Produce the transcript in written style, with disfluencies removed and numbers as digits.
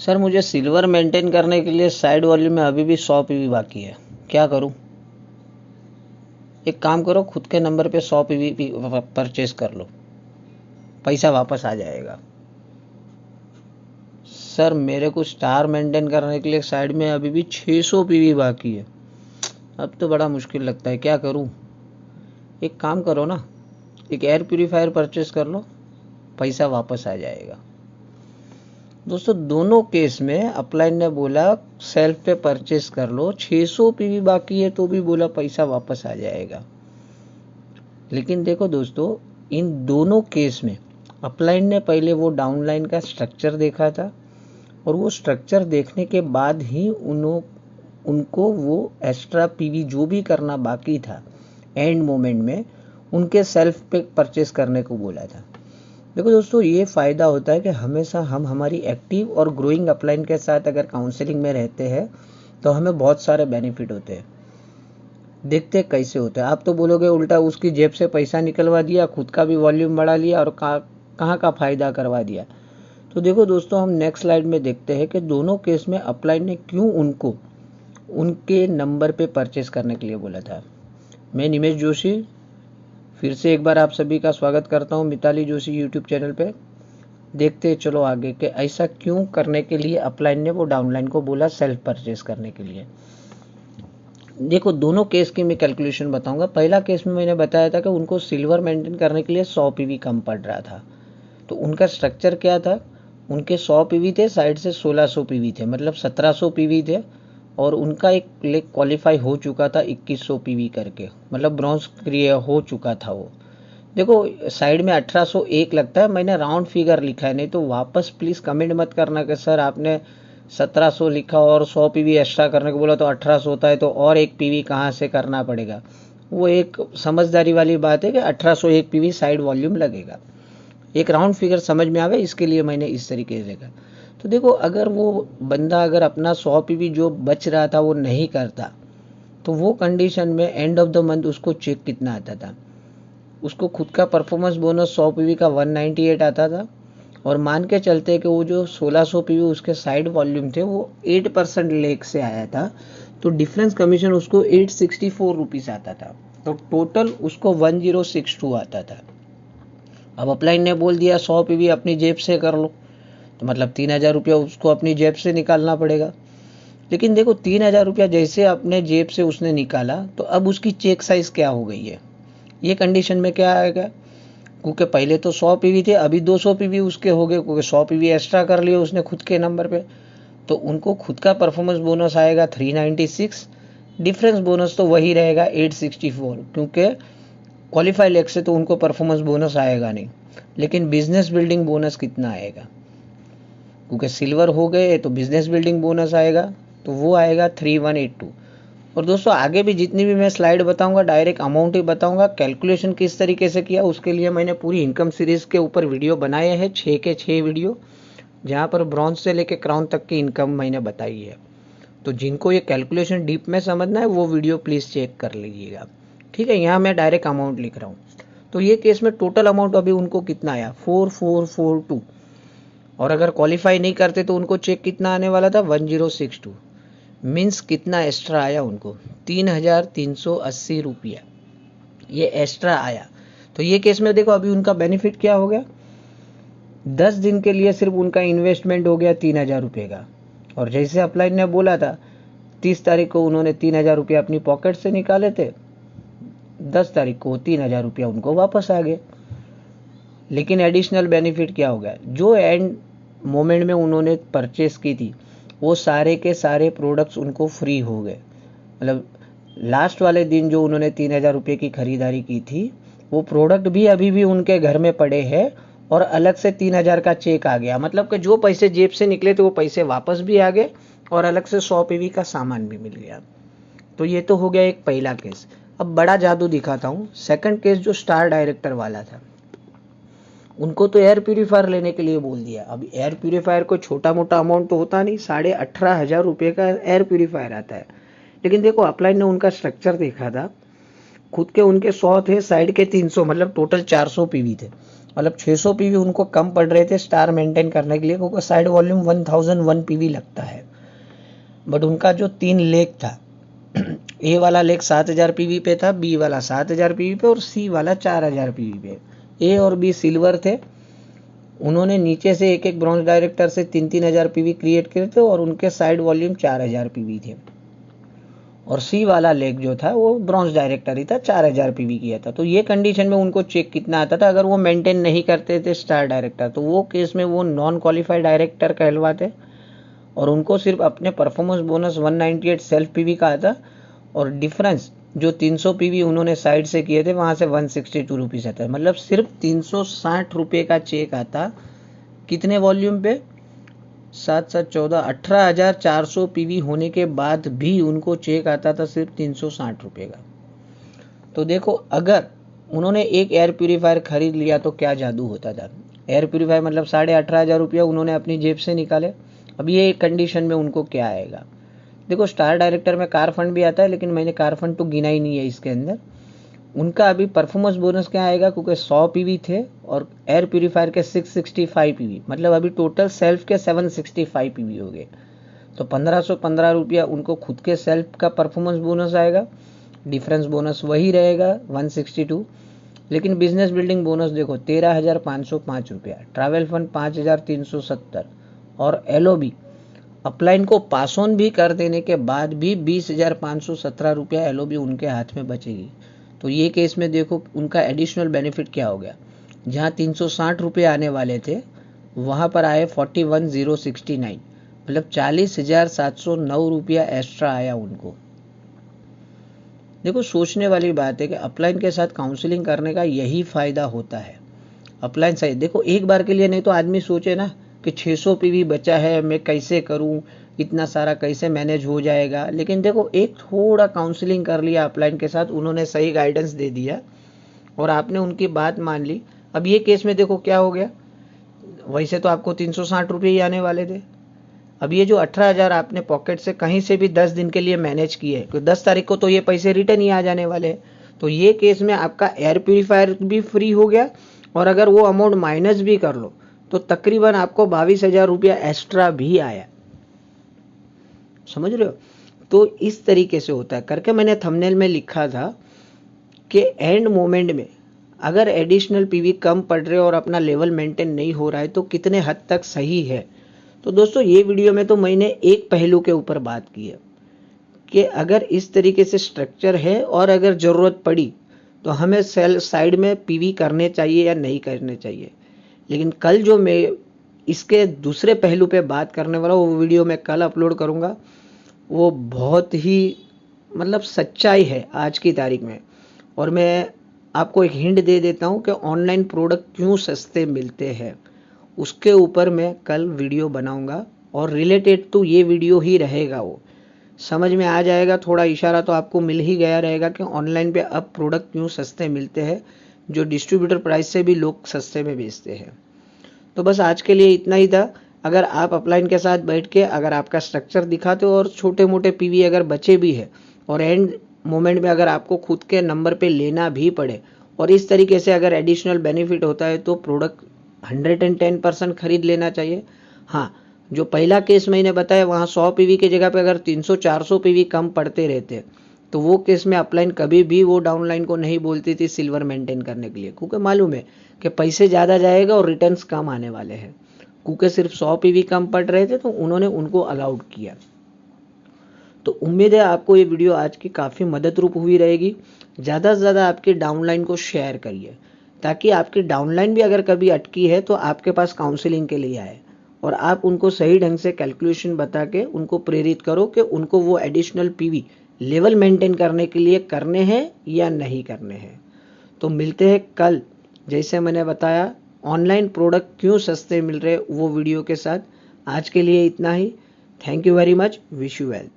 Sir मुझे silver maintain करने के लिए साइड वॉल्यूम में अभी भी 100 पीवी बाकी है, क्या करूं? एक काम करो, खुद के नंबर पे 100 पीवी परचेस कर लो, पैसा वापस आ जाएगा। सर मेरे को स्टार मेंटेन करने के लिए साइड में अभी भी 600 पीवी बाकी है, अब तो बड़ा मुश्किल लगता है, क्या करूं? एक काम करो ना, एक एयर प्यूरीफायर परचेस कर लो, पैसा वापस आ जाएगा। दोस्तों दोनों केस में अपलाइन ने बोला सेल्फ पे परचेस कर लो, 600 पीवी बाकी है तो भी बोला पैसा वापस आ जाएगा। लेकिन देखो दोस्तों, इन दोनों केस में अपलाइन ने पहले वो डाउनलाइन का स्ट्रक्चर देखा था और वो स्ट्रक्चर देखने के बाद ही उनको वो एक्स्ट्रा पीवी जो भी करना बाकी था एंड मोमेंट में उनके सेल्फ पे परचेस करने को बोला था। देखो दोस्तों, ये फ़ायदा होता है कि हमेशा हम हमारी एक्टिव और ग्रोइंग अपलाइन के साथ अगर काउंसलिंग में रहते हैं तो हमें बहुत सारे बेनिफिट होते हैं। देखते कैसे होते हैं। आप तो बोलोगे उल्टा उसकी जेब से पैसा निकलवा दिया, खुद का भी वॉल्यूम बढ़ा लिया और कहाँ का फ़ायदा करवा दिया। तो देखो दोस्तों, हम नेक्स्ट स्लाइड में देखते हैं कि दोनों केस में अपलाइन ने क्यों उनको उनके नंबर पे परचेस करने के लिए बोला था। मैं निमेश जोशी फिर से एक बार आप सभी का स्वागत करता हूं मिताली जोशी यूट्यूब चैनल पे। देखते चलो आगे कि ऐसा क्यों करने के लिए अपलाइन ने वो डाउनलाइन को बोला सेल्फ परचेस करने के लिए। देखो दोनों केस की मैं कैलकुलेशन बताऊंगा। पहला केस में मैंने बताया था कि उनको सिल्वर मेंटेन करने के लिए 100 पीवी कम पड़ रहा था, तो उनका स्ट्रक्चर क्या था, उनके 100 पीवी थे, साइड से 1600 पीवी थे, मतलब 1700 पीवी थे और उनका एक लेग क्वालिफाई हो चुका था 2100 पीवी करके, मतलब ब्रॉन्ज क्लियर हो चुका था वो। देखो साइड में 1801 लगता है, मैंने राउंड फिगर लिखा है, नहीं तो वापस प्लीज़ कमेंट मत करना कि सर आपने 1700 लिखा और 100 पीवी एक्स्ट्रा करने को बोला तो 1800 होता है, तो और एक पीवी कहाँ से करना पड़ेगा। वो एक समझदारी वाली बात है कि 1801 पीवी साइड वॉल्यूम लगेगा। एक राउंड फिगर समझ में आ गया, इसके लिए मैंने इस तरीके से लिखा। तो देखो अगर वो बंदा अगर अपना 100 पीवी जो बच रहा था वो नहीं करता, तो वो कंडीशन में एंड ऑफ द मंथ उसको चेक कितना आता था, उसको खुद का परफॉर्मेंस बोनस 100 पीवी का 198 आता था और मान के चलते कि वो जो 1600 पीवी उसके साइड वॉल्यूम थे वो 8% लेग से आया था, तो डिफरेंस कमीशन उसको 864 रुपीज़ आता था, तो टोटल उसको 1062 आता था। अब अपलाइन ने बोल दिया 100 पीवी अपनी जेब से कर लो, तो मतलब 3000 रुपया उसको अपनी जेब से निकालना पड़ेगा। लेकिन देखो 3000 रुपया जैसे अपने जेब से उसने निकाला, तो अब उसकी चेक साइज क्या हो गई है, ये कंडीशन में क्या आएगा, क्योंकि पहले तो 100 पीवी थे, अभी 200 पीवी उसके हो गए, क्योंकि 100 पीवी एक्स्ट्रा कर लिए उसने खुद के नंबर पे, तो उनको खुद का परफॉर्मेंस बोनस आएगा 396, डिफरेंस बोनस तो वही रहेगा 864, क्योंकि क्वालिफाई लेग से तो उनको परफॉर्मेंस बोनस आएगा नहीं। लेकिन बिजनेस बिल्डिंग बोनस कितना आएगा, क्योंकि सिल्वर हो गए तो बिजनेस बिल्डिंग बोनस आएगा, तो वो आएगा 3182। और दोस्तों आगे भी जितनी भी मैं स्लाइड बताऊंगा डायरेक्ट अमाउंट ही बताऊंगा, कैलकुलेशन किस तरीके से किया उसके लिए मैंने पूरी इनकम सीरीज के ऊपर वीडियो बनाए हैं, 6 के 6 वीडियो, जहाँ पर ब्रॉन्ज से लेके क्राउन तक की इनकम मैंने बताई है। तो जिनको ये कैलकुलेशन डीप में समझना है वो वीडियो प्लीज़ चेक कर लीजिएगा, ठीक है। यहाँ मैं डायरेक्ट अमाउंट लिख रहा हूँ। तो ये केस में टोटल अमाउंट अभी उनको कितना आया, 4442, और अगर क्वालिफाई नहीं करते तो उनको चेक कितना आने वाला था, 1062, मीन्स कितना एक्स्ट्रा आया उनको, 3380 रुपया ये एक्स्ट्रा आया। तो ये केस में देखो अभी उनका बेनिफिट क्या हो गया, 10 दिन के लिए सिर्फ उनका इन्वेस्टमेंट हो गया 3000 रुपये का, और जैसे अपलाइन ने बोला था 30 तारीख को उन्होंने 3000 रुपया अपनी पॉकेट से निकाले थे, 10 तारीख को 3000 रुपया उनको वापस आ गए। लेकिन एडिशनल बेनिफिट क्या हो गया, जो एंड मोमेंट में उन्होंने परचेस की थी वो सारे के सारे प्रोडक्ट्स उनको फ्री हो गए, मतलब लास्ट वाले दिन जो उन्होंने 3000 रुपये की खरीदारी की थी वो प्रोडक्ट भी अभी भी उनके घर में पड़े हैं और अलग से 3000 का चेक आ गया, मतलब कि जो पैसे जेब से निकले थे वो पैसे वापस भी आ गए और अलग से 100 पीवी का सामान भी मिल गया। तो ये तो हो गया एक पहला केस। अब बड़ा जादू दिखाता हूँ, सेकंड केस जो स्टार डायरेक्टर वाला था, उनको तो एयर प्यूरीफायर लेने के लिए बोल दिया। अब एयर प्यूरीफायर को छोटा मोटा अमाउंट तो होता नहीं, 18,500 रुपये का एयर प्यूरीफायर आता है। लेकिन देखो अपलाइन ने उनका स्ट्रक्चर देखा था, खुद के उनके 100 थे, साइड के 300, मतलब टोटल 400 पीवी थे, मतलब 600 पीवी उनको कम पड़ रहे थे स्टार मेंटेन करने के लिए, क्योंकि साइड वॉल्यूम 1001 पीवी लगता है। बट उनका जो 3 लेग था, ए वाला लेग 7000 पीवी पे था, बी वाला 7000 पीवी पे और सी वाला 4000 पीवी पे। ए और बी सिल्वर थे। उन्होंने नीचे से एक एक ब्रॉन्ज डायरेक्टर से 3-3000 पीवी क्रिएट करे थे और उनके साइड वॉल्यूम 4000 पीवी थे। और सी वाला लेग जो था वो ब्रॉन्ज डायरेक्टर ही था, 4000 पीवी किया था। तो ये कंडीशन में उनको चेक कितना आता था, अगर वो मेंटेन नहीं करते थे स्टार डायरेक्टर, तो वो केस में वो नॉन क्वालिफाइड डायरेक्टर कहलवाते और उनको सिर्फ अपने परफॉर्मेंस बोनस 198 सेल्फ पीवी का आता और डिफरेंस जो 300 पीवी उन्होंने साइड से किए थे वहां से 162 रुपीज़ आता है। मतलब सिर्फ 360 रुपये का चेक आता कितने वॉल्यूम पे, 7-7-14 18,400 पीवी होने के बाद भी उनको चेक आता था सिर्फ 360 रुपये का। तो देखो, अगर उन्होंने एक एयर प्यूरीफायर खरीद लिया तो क्या जादू होता था। एयर प्यूरीफायर मतलब 18,500 रुपया उन्होंने अपनी जेब से निकाले। अब ये कंडीशन में उनको क्या आएगा। देखो, स्टार डायरेक्टर में कार फंड भी आता है, लेकिन मैंने कार फंड तो गिना ही नहीं है इसके अंदर। उनका अभी परफॉर्मेंस बोनस क्या आएगा, क्योंकि 100 पीवी थे और एयर प्यूरीफायर के 665 पीवी, मतलब अभी टोटल सेल्फ के 765 पीवी हो गए। तो 1515 रुपया उनको खुद के सेल्फ का परफॉर्मेंस बोनस आएगा। डिफरेंस बोनस वही रहेगा 162, लेकिन बिजनेस बिल्डिंग बोनस देखो 13,505 रुपया, ट्रैवल फंड 5,370 और एलओबी अपलाइन को पास ऑन भी कर देने के बाद भी 20,517 रुपया एलओबी उनके हाथ में बचेगी। तो ये केस में देखो उनका एडिशनल बेनिफिट क्या हो गया, जहाँ 360 रुपये आने वाले थे वहाँ पर आए 41,069, मतलब 40,709 रुपया एक्स्ट्रा आया उनको। देखो, सोचने वाली बात है कि अपलाइन के साथ काउंसलिंग करने का यही फायदा होता है। अपलाइन सही, देखो एक बार के लिए नहीं तो आदमी सोचे ना कि 600 पीवी बचा है, मैं कैसे करूं, इतना सारा कैसे मैनेज हो जाएगा। लेकिन देखो, एक थोड़ा काउंसलिंग कर लिया अपलाइन के साथ, उन्होंने सही गाइडेंस दे दिया और आपने उनकी बात मान ली। अब ये केस में देखो क्या हो गया, वैसे तो आपको 360 रुपये ही आने वाले थे। अब ये जो 18,000 आपने पॉकेट से कहीं से भी 10 दिन के लिए मैनेज किए, तो 10 तारीख को तो ये पैसे रिटर्न ही आ जाने वाले हैं। तो ये केस में आपका एयर प्यूरीफायर भी फ्री हो गया और अगर वो अमाउंट माइनस भी कर लो तो तकरीबन आपको 22,000 रुपया एक्स्ट्रा भी आया। समझ रहे हो। तो इस तरीके से होता है करके मैंने थंबनेल में लिखा था कि एंड मोमेंट में अगर एडिशनल पीवी कम पड़ रहे और अपना लेवल मेंटेन नहीं हो रहा है तो कितने हद तक सही है। तो दोस्तों, ये वीडियो में तो मैंने एक पहलू के ऊपर बात की है कि अगर इस तरीके से स्ट्रक्चर है और अगर ज़रूरत पड़ी तो हमें सेल साइड में पीवी करने चाहिए या नहीं करने चाहिए। लेकिन कल जो मैं इसके दूसरे पहलू पे बात करने वाला वो वीडियो मैं कल अपलोड करूँगा, वो बहुत ही मतलब सच्चाई है आज की तारीख में। और मैं आपको एक हिंट दे देता हूँ कि ऑनलाइन प्रोडक्ट क्यों सस्ते मिलते हैं, उसके ऊपर मैं कल वीडियो बनाऊंगा और रिलेटेड तो ये वीडियो ही रहेगा। वो समझ में आ जाएगा, थोड़ा इशारा तो आपको मिल ही गया रहेगा कि ऑनलाइन पे अब प्रोडक्ट क्यों सस्ते मिलते हैं, जो डिस्ट्रीब्यूटर प्राइस से भी लोग सस्ते में बेचते हैं। तो बस आज के लिए इतना ही था। अगर आप अपलाइन के साथ बैठ के अगर आपका स्ट्रक्चर दिखाते हो और छोटे मोटे पीवी अगर बचे भी है और एंड मोमेंट में अगर आपको खुद के नंबर पे लेना भी पड़े और इस तरीके से अगर एडिशनल बेनिफिट होता है तो प्रोडक्ट 110% खरीद लेना चाहिए। हाँ, जो पहला केस मैंने बताया वहाँ 100 पीवी की जगह पे अगर 300-400 पीवी कम पड़ते रहते तो वो केस में अपलाइन कभी भी वो डाउनलाइन को नहीं बोलती थी सिल्वर मेंटेन करने के लिए, क्योंकि मालूम है कि पैसे ज़्यादा जाएगा और रिटर्न्स कम आने वाले हैं। क्योंकि सिर्फ 100 पीवी कम पड़ रहे थे तो उन्होंने उनको अलाउड किया। तो उम्मीद है आपको ये वीडियो आज की काफ़ी मदद रूप हुई रहेगी। ज़्यादा से ज़्यादा आपके डाउनलाइन को शेयर करिए ताकि आपकी डाउनलाइन भी अगर कभी अटकी है तो आपके पास काउंसलिंग के लिए आए और आप उनको सही ढंग से कैलकुलेशन बता के उनको प्रेरित करो कि उनको वो एडिशनल पीवी लेवल मेंटेन करने के लिए करने हैं या नहीं करने हैं। तो मिलते हैं कल, जैसे मैंने बताया ऑनलाइन प्रोडक्ट क्यों सस्ते मिल रहे वो वीडियो के साथ। आज के लिए इतना ही। Thank you very much. Wish you well.